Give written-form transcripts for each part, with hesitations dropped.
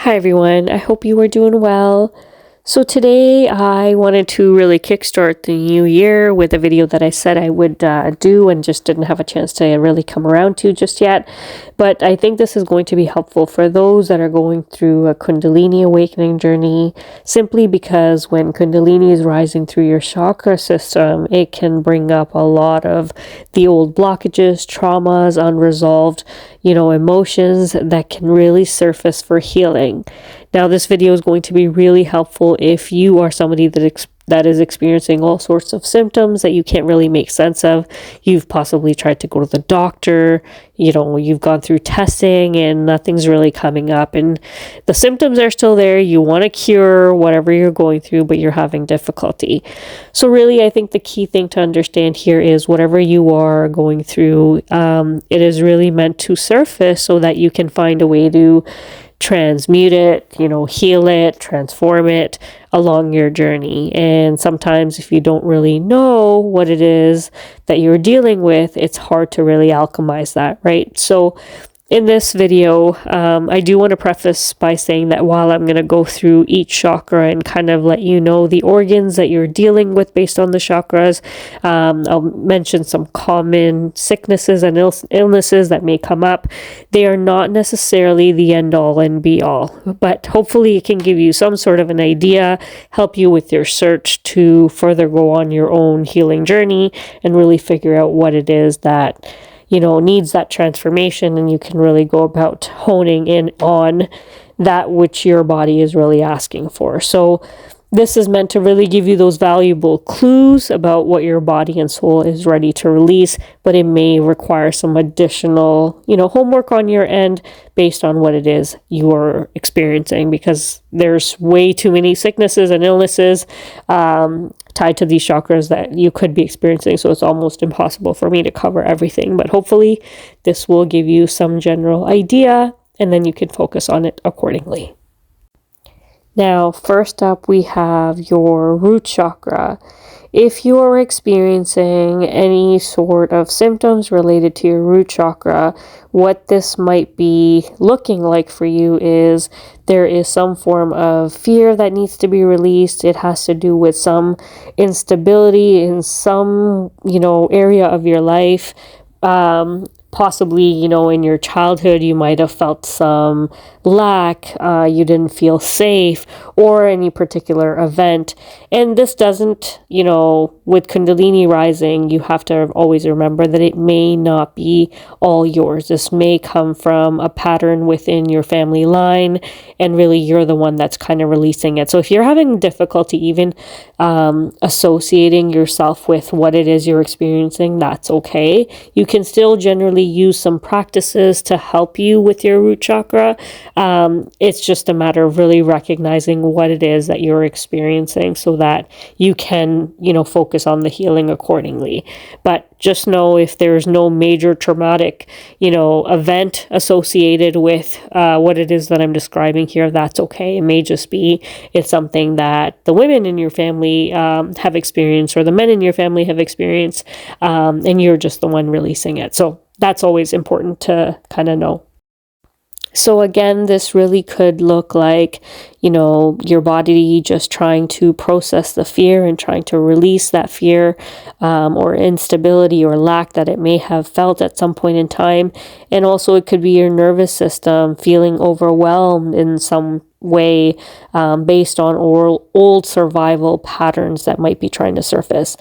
Hi everyone, I hope you are doing well. So today I wanted to really kickstart the new year with a video that I said I would do and just didn't have a chance to really come around to just yet. But I think this is going to be helpful for those that are going through a Kundalini awakening journey, simply because when Kundalini is rising through your chakra system, it can bring up a lot of the old blockages, traumas, unresolved, emotions that can really surface for healing. Now, this video is going to be really helpful if you are somebody that is experiencing all sorts of symptoms that you can't really make sense of. You've possibly tried to go to the doctor, you've gone through testing and nothing's really coming up and the symptoms are still there. You want to cure whatever you're going through, but you're having difficulty. So really, I think the key thing to understand here is whatever you are going through, it is really meant to surface so that you can find a way to transmute it, heal it, transform it along your journey. And sometimes if you don't really know what it is that you're dealing with, it's hard to really alchemize that, right? So in this video, I do want to preface by saying that while I'm going to go through each chakra and kind of let you know the organs that you're dealing with based on the chakras, I'll mention some common sicknesses and illnesses that may come up. They are not necessarily the end all and be all, but hopefully it can give you some sort of an idea, help you with your search to further go on your own healing journey and really figure out what it is that needs that transformation, and you can really go about honing in on that which your body is really asking for. So this is meant to really give you those valuable clues about what your body and soul is ready to release, but it may require some additional, homework on your end based on what it is you're experiencing, because there's way too many sicknesses and illnesses tied to these chakras that you could be experiencing. So it's almost impossible for me to cover everything, but hopefully this will give you some general idea and then you can focus on it accordingly. Now, first up, we have your root chakra. If you are experiencing any sort of symptoms related to your root chakra, what this might be looking like for you is there is some form of fear that needs to be released. It has to do with some instability in some, area of your life. Possibly, in your childhood, you might have felt some lack, you didn't feel safe, or any particular event. And this doesn't, with Kundalini rising, you have to always remember that it may not be all yours. This may come from a pattern within your family line, and really you're the one that's kind of releasing it. So if you're having difficulty even associating yourself with what it is you're experiencing, that's okay. You can still generally use some practices to help you with your root chakra. It's just a matter of really recognizing what it is that you're experiencing so that you can, focus on the healing accordingly. But just know if there's no major traumatic, event associated with what it is that I'm describing here, that's okay. It may just be it's something that the women in your family have experienced or the men in your family have experienced, and you're just the one releasing it. So that's always important to kind of know. So again, this really could look like, your body just trying to process the fear and trying to release that fear or instability or lack that it may have felt at some point in time. And also it could be your nervous system feeling overwhelmed in some way based on old survival patterns that might be trying to surface.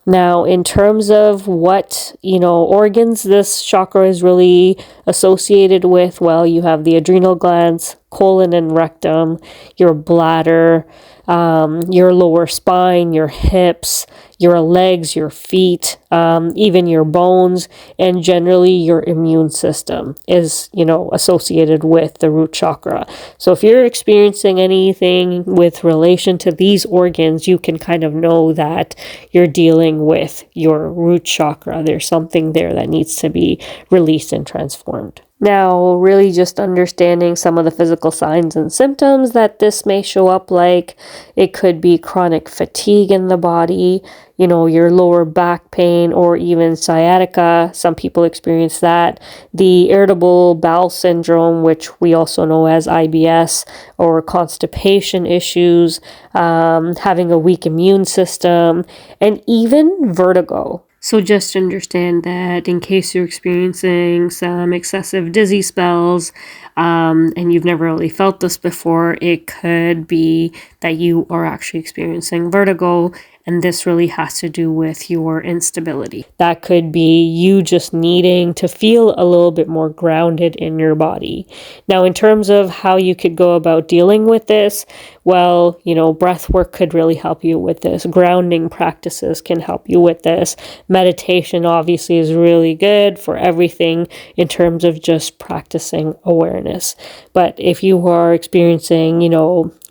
Now, in terms of what, organs this chakra is really associated with, well, you have the adrenal glands, colon and rectum, your bladder, your lower spine, your hips, your legs, your feet, even your bones, and generally your immune system is, associated with the root chakra. So if you're experiencing anything with relation to these organs, you can kind of know that you're dealing with your root chakra. There's something there that needs to be released and transformed. Now, really just understanding some of the physical signs and symptoms that this may show up like. It could be chronic fatigue in the body, your lower back pain, or even sciatica. Some people experience that. The irritable bowel syndrome, which we also know as IBS, or constipation issues, having a weak immune system, and even vertigo. So just understand that in case you're experiencing some excessive dizzy spells, and you've never really felt this before, it could be that you are actually experiencing vertigo, and this really has to do with your instability. That could be you just needing to feel a little bit more grounded in your body. Now, in terms of how you could go about dealing with this, well, breath work could really help you with this. Grounding practices can help you with this. Meditation obviously is really good for everything in terms of just practicing awareness. But if you are experiencing,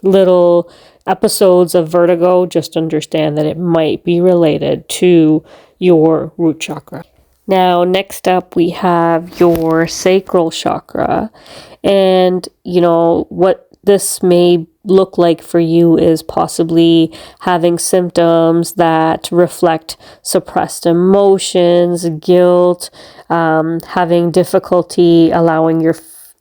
little episodes of vertigo, just understand that it might be related to your root chakra. Now, next up, we have your sacral chakra. And, what this may look like for you is possibly having symptoms that reflect suppressed emotions, guilt, having difficulty allowing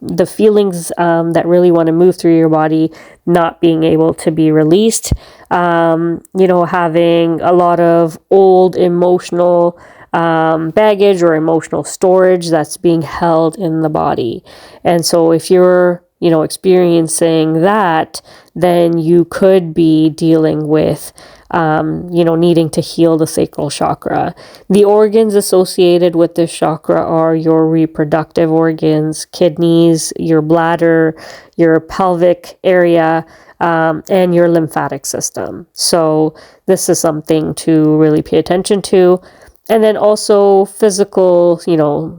the feelings that really want to move through your body not being able to be released, having a lot of old emotional baggage or emotional storage that's being held in the body. And so if you're experiencing that, then you could be dealing with needing to heal the sacral chakra. The organs associated with this chakra are your reproductive organs, kidneys, your bladder, your pelvic area, and your lymphatic system. So this is something to really pay attention to. And then also physical,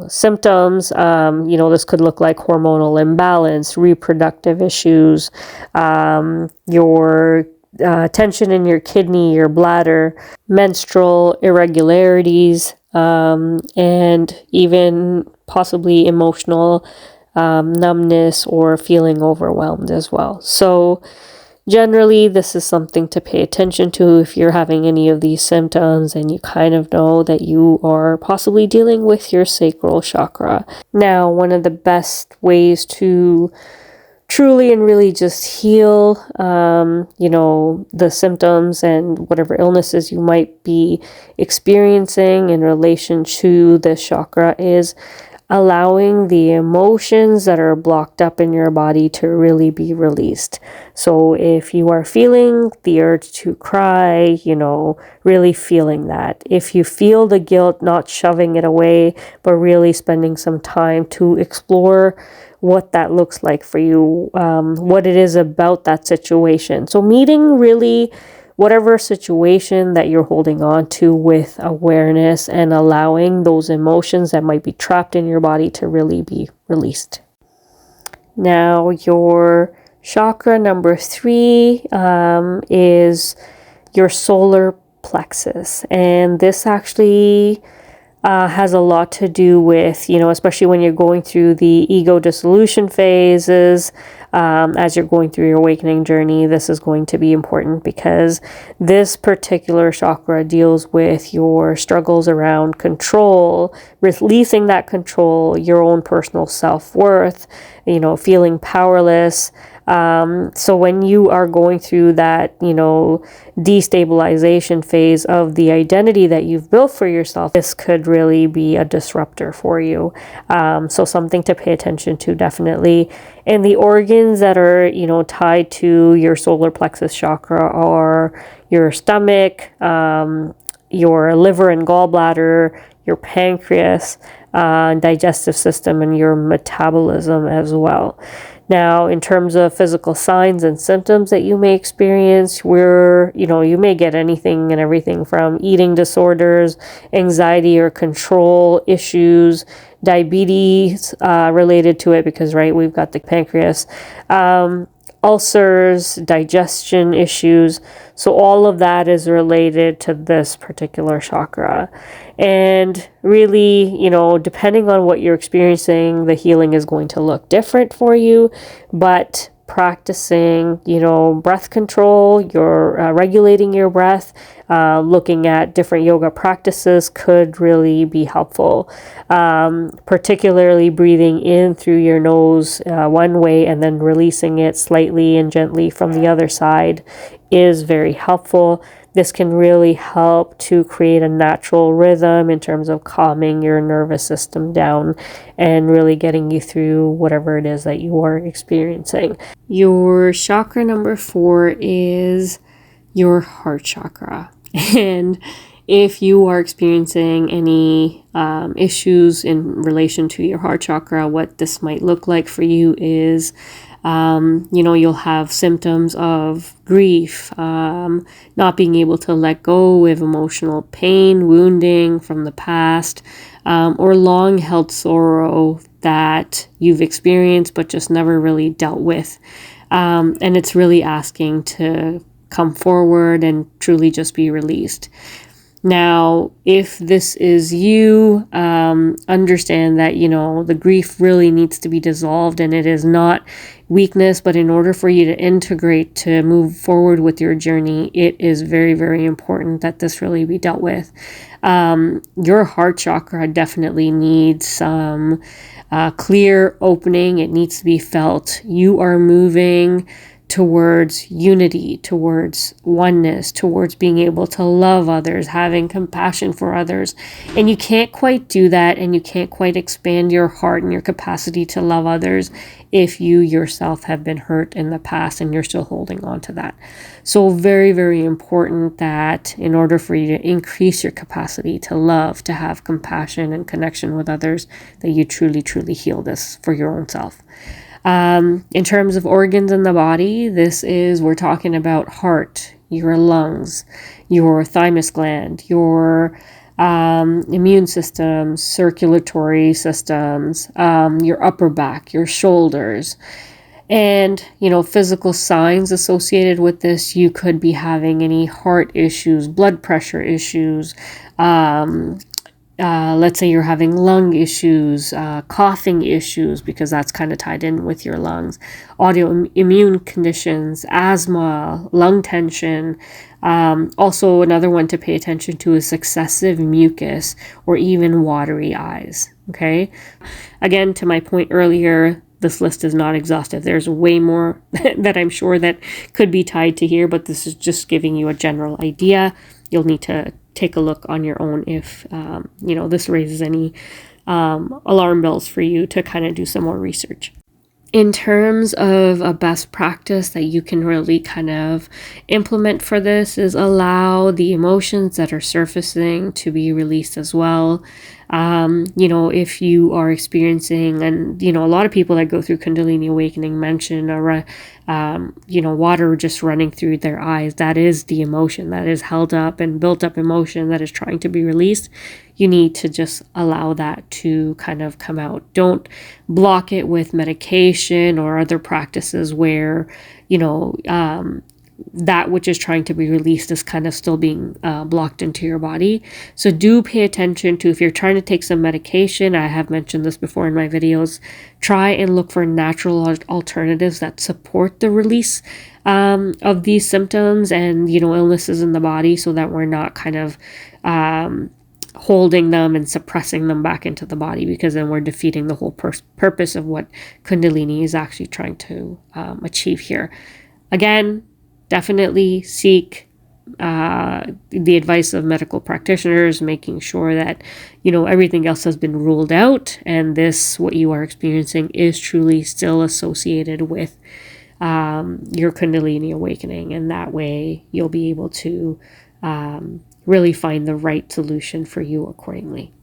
symptoms, this could look like hormonal imbalance, reproductive issues, your tension in your kidney, your bladder, menstrual irregularities, and even possibly emotional numbness or feeling overwhelmed as well. So generally, this is something to pay attention to if you're having any of these symptoms and you kind of know that you are possibly dealing with your sacral chakra. Now, one of the best ways to truly and really just heal, the symptoms and whatever illnesses you might be experiencing in relation to this chakra is allowing the emotions that are blocked up in your body to really be released. So if you are feeling the urge to cry, really feeling that. If you feel the guilt, not shoving it away, but really spending some time to explore what that looks like for you, what it is about that situation. So meeting really whatever situation that you're holding on to with awareness and allowing those emotions that might be trapped in your body to really be released. Now, your chakra number 3 is your solar plexus. And this actually has a lot to do with, especially when you're going through the ego dissolution phases, as you're going through your awakening journey, this is going to be important because this particular chakra deals with your struggles around control, releasing that control, your own personal self-worth, feeling powerless. So when you are going through that, destabilization phase of the identity that you've built for yourself, this could really be a disruptor for you. So something to pay attention to, definitely. And the organs that are, tied to your solar plexus chakra are your stomach, your liver and gallbladder, your pancreas, digestive system, and your metabolism as well. Now, in terms of physical signs and symptoms that you may experience, you may get anything and everything from eating disorders, anxiety or control issues, diabetes related to it because, right, we've got the pancreas, ulcers, digestion issues. So all of that is related to this particular chakra. And really, depending on what you're experiencing, the healing is going to look different for you. But practicing, breath control, you're regulating your breath, looking at different yoga practices could really be helpful. Particularly breathing in through your nose one way and then releasing it slightly and gently from the other side is very helpful. This can really help to create a natural rhythm in terms of calming your nervous system down and really getting you through whatever it is that you are experiencing. Your chakra number 4 is your heart chakra. And if you are experiencing any issues in relation to your heart chakra, what this might look like for you is you'll have symptoms of grief, not being able to let go of emotional pain, wounding from the past, or long held sorrow that you've experienced but just never really dealt with. And it's really asking to come forward and truly just be released. Now, if this is you, understand that, the grief really needs to be dissolved, and it is not weakness, but in order for you to integrate, to move forward with your journey, it is very, very important that this really be dealt with. Your heart chakra definitely needs some clear opening. It needs to be felt. You are moving towards unity, towards oneness, towards being able to love others, having compassion for others. And you can't quite do that, and you can't quite expand your heart and your capacity to love others if you yourself have been hurt in the past and you're still holding on to that. So very, very important that in order for you to increase your capacity to love, to have compassion and connection with others, that you truly, truly heal this for your own self. In terms of organs in the body, we're talking about heart, your lungs, your thymus gland, your immune systems, circulatory systems, your upper back, your shoulders. And, physical signs associated with this, you could be having any heart issues, blood pressure issues, let's say you're having lung issues, coughing issues, because that's kind of tied in with your lungs, autoimmune conditions, asthma, lung tension. Also, another one to pay attention to is excessive mucus or even watery eyes. Okay. Again, to my point earlier, this list is not exhaustive. There's way more that I'm sure that could be tied to here, but this is just giving you a general idea. You'll need to take a look on your own if, this raises any alarm bells for you to kind of do some more research. In terms of a best practice that you can really kind of implement for this is allow the emotions that are surfacing to be released as well. If you are experiencing, and, a lot of people that go through Kundalini awakening mention, water just running through their eyes. That is the emotion that is held up and built up emotion that is trying to be released. You need to just allow that to kind of come out. Don't block it with medication or other practices where, that which is trying to be released is kind of still being blocked into your body. So do pay attention to, if you're trying to take some medication, I have mentioned this before in my videos, try and look for natural alternatives that support the release of these symptoms and, illnesses in the body, so that we're not kind of holding them and suppressing them back into the body, because then we're defeating the whole purpose of what Kundalini is actually trying to achieve here. Again, definitely seek the advice of medical practitioners, making sure that, everything else has been ruled out, and what you are experiencing is truly still associated with your Kundalini awakening. And that way you'll be able to really find the right solution for you accordingly.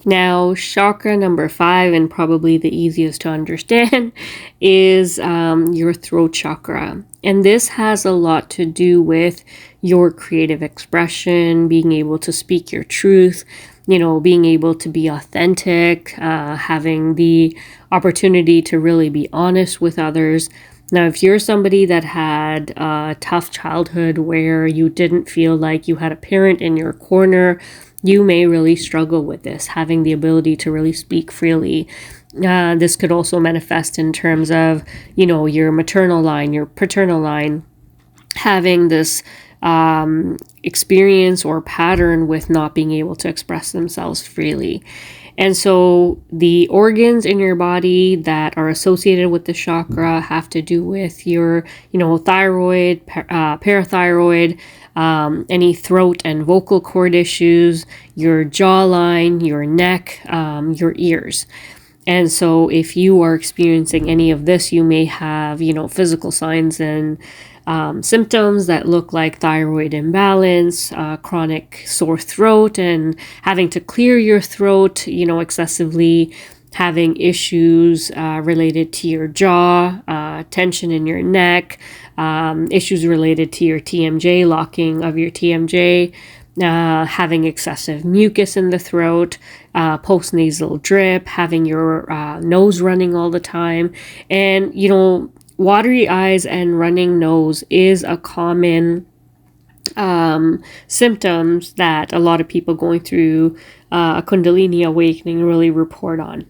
Now, chakra number 5, and probably the easiest to understand, is your throat chakra. And this has a lot to do with your creative expression, being able to speak your truth, being able to be authentic, having the opportunity to really be honest with others. Now, if you're somebody that had a tough childhood where you didn't feel like you had a parent in your corner, you may really struggle with this, having the ability to really speak freely. This could also manifest in terms of, your maternal line, your paternal line, having this experience or pattern with not being able to express themselves freely. And so the organs in your body that are associated with the chakra have to do with your, thyroid, parathyroid, any throat and vocal cord issues, your jawline, your neck, your ears. And so if you are experiencing any of this, you may have, physical signs and symptoms that look like thyroid imbalance, chronic sore throat, and having to clear your throat, excessively, having issues related to your jaw, tension in your neck, issues related to your TMJ, locking of your TMJ, having excessive mucus in the throat, postnasal drip, having your nose running all the time. And, watery eyes and running nose is a common symptoms that a lot of people going through a Kundalini awakening really report on.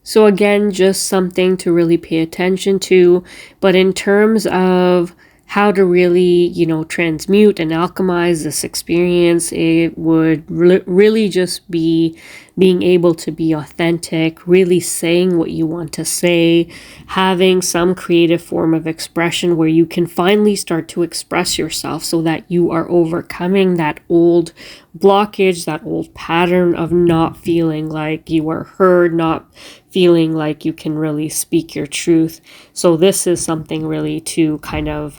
So again, just something to really pay attention to. But in terms of how to really, transmute and alchemize this experience, it would really just be being able to be authentic, really saying what you want to say, having some creative form of expression where you can finally start to express yourself so that you are overcoming that old blockage, that old pattern of not feeling like you are heard, not feeling like you can really speak your truth. So this is something really to kind of,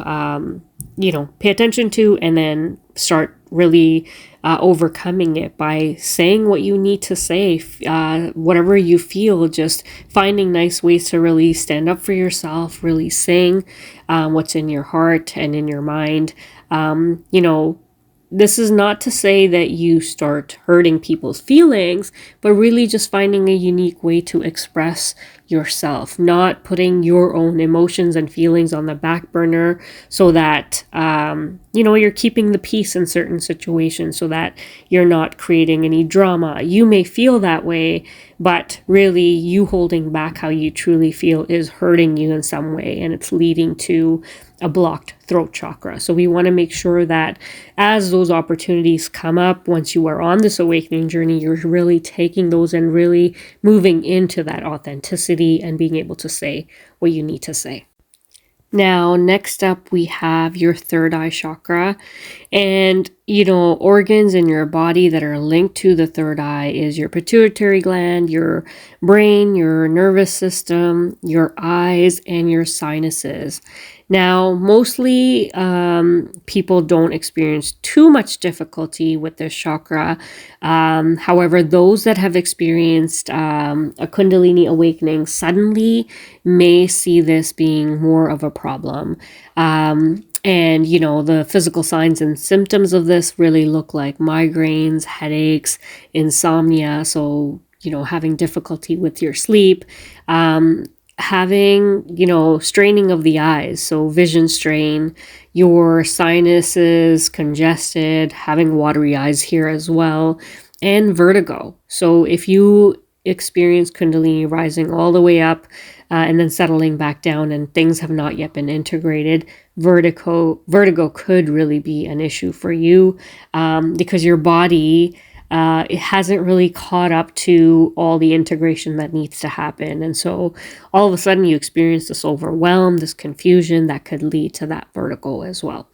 pay attention to, and then start really overcoming it by saying what you need to say, whatever you feel, just finding nice ways to really stand up for yourself, really saying what's in your heart and in your mind. This is not to say that you start hurting people's feelings, but really just finding a unique way to express yourself, not putting your own emotions and feelings on the back burner so that, you're keeping the peace in certain situations so that you're not creating any drama. You may feel that way, but really you holding back how you truly feel is hurting you in some way, and it's leading to a blocked throat chakra. So we want to make sure that as those opportunities come up, once you are on this awakening journey, you're really taking those and really moving into that authenticity and being able to say what you need to say. Now, next up, we have your third eye chakra, and, organs in your body that are linked to the third eye is your pituitary gland, your brain, your nervous system, your eyes, and your sinuses. Now, mostly people don't experience too much difficulty with this chakra. However, those that have experienced a Kundalini awakening suddenly may see this being more of a problem. And, the physical signs and symptoms of this really look like migraines, headaches, insomnia. So, having difficulty with your sleep, having, straining of the eyes, so vision strain, your sinuses congested, having watery eyes here as well, and vertigo. So if you experience Kundalini rising all the way up and then settling back down and things have not yet been integrated, vertigo could really be an issue for you because your body it hasn't really caught up to all the integration that needs to happen. And so all of a sudden you experience this overwhelm, this confusion that could lead to that vertigo as well.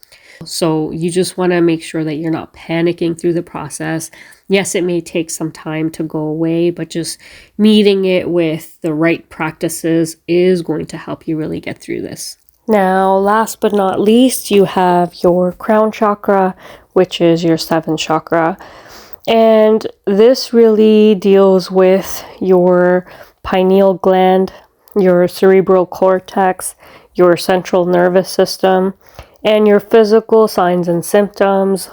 So you just want to make sure that you're not panicking through the process. Yes, it may take some time to go away, but just meeting it with the right practices is going to help you really get through this. Now, last but not least, you have your crown chakra, which is your seventh chakra. And this really deals with your pineal gland, your cerebral cortex, your central nervous system, and your physical signs and symptoms,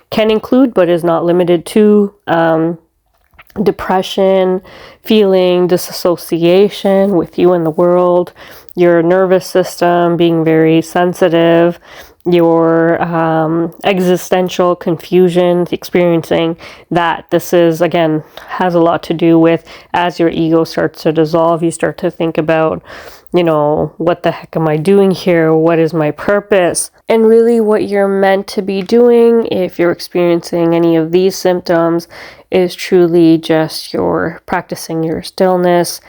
can include, but is not limited to, depression, feeling disassociation with you and the world, your nervous system being very sensitive, your existential confusion, experiencing that. This is, again, has a lot to do with, as your ego starts to dissolve, you start to think about, what the heck am I doing here? What is my purpose? And really what you're meant to be doing, if you're experiencing any of these symptoms, is truly just your practicing your stillness,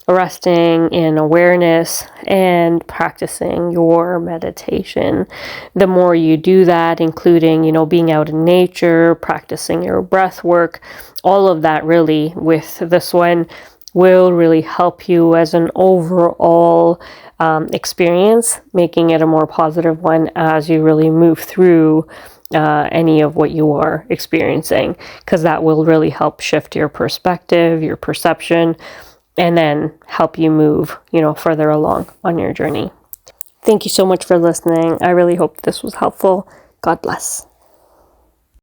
resting in awareness, and practicing your meditation. The more you do that, including, being out in nature, practicing your breath work, all of that really with this one will really help you as an overall experience, making it a more positive one as you really move through any of what you are experiencing, because that will really help shift your perspective, your perception, and then help you move, further along on your journey. Thank you so much for listening. I really hope this was helpful. God bless.